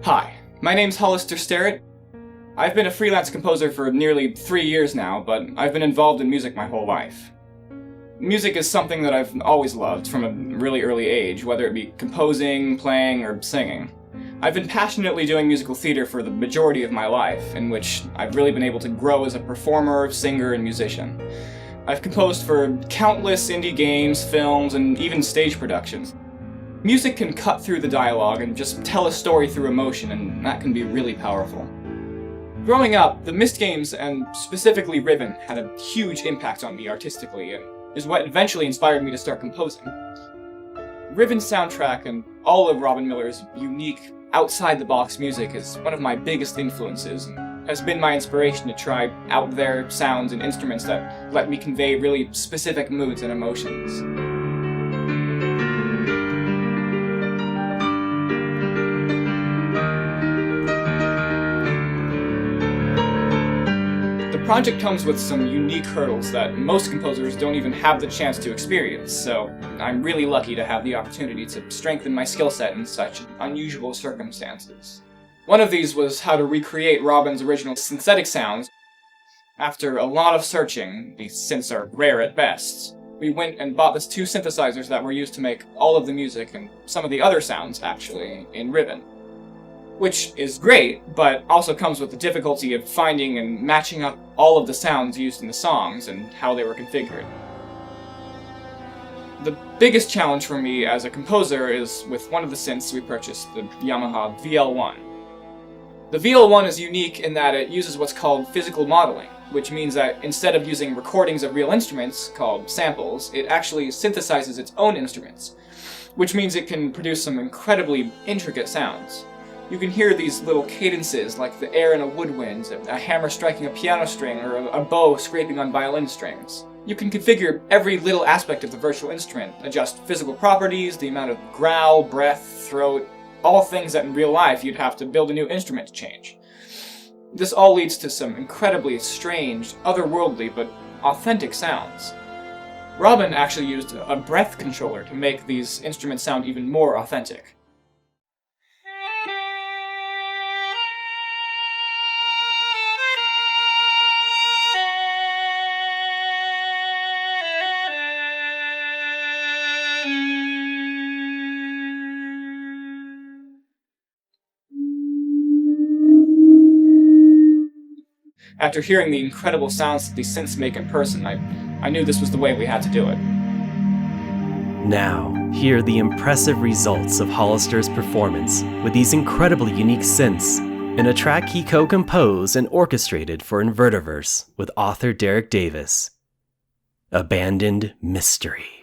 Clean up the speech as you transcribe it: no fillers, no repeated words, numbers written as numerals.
Hi, my name's Hollister Starrett. I've been a freelance composer for nearly 3 years now, but I've been involved in music my whole life. Music is something that I've always loved from a really early age, whether it be composing, playing, or singing. I've been passionately doing musical theater for the majority of my life, in which I've really been able to grow as a performer, singer, and musician. I've composed for countless indie games, films, and even stage productions. Music can cut through the dialogue and just tell a story through emotion, and that can be really powerful. Growing up, the Myst games, and specifically Riven, had a huge impact on me artistically, and is what eventually inspired me to start composing. Riven's soundtrack and all of Robin Miller's unique, outside-the-box music is one of my biggest influences, and has been my inspiration to try out-there sounds and instruments that let me convey really specific moods and emotions. The project comes with some unique hurdles that most composers don't even have the chance to experience, so I'm really lucky to have the opportunity to strengthen my skill set in such unusual circumstances. One of these was how to recreate Robin's original synthetic sounds. After a lot of searching, these synths are rare at best, we went and bought the 2 synthesizers that were used to make all of the music and some of the other sounds, actually, in Riven. Which is great, but also comes with the difficulty of finding and matching up all of the sounds used in the songs and how they were configured. The biggest challenge for me as a composer is with one of the synths we purchased, the Yamaha VL1. The VL1 is unique in that it uses what's called physical modeling, which means that instead of using recordings of real instruments, called samples, it actually synthesizes its own instruments, which means it can produce some incredibly intricate sounds. You can hear these little cadences like the air in a woodwind, a hammer striking a piano string, or a bow scraping on violin strings. You can configure every little aspect of the virtual instrument, adjust physical properties, the amount of growl, breath, throat, all things that in real life you'd have to build a new instrument to change. This all leads to some incredibly strange, otherworldly, but authentic sounds. Robin actually used a breath controller to make these instruments sound even more authentic. After hearing the incredible sounds that these synths make in person, I knew this was the way we had to do it. Now, hear the impressive results of Hollister's performance with these incredibly unique synths in a track he co-composed and orchestrated for Invertiverse with author Derek Davis. Abandoned Mystery.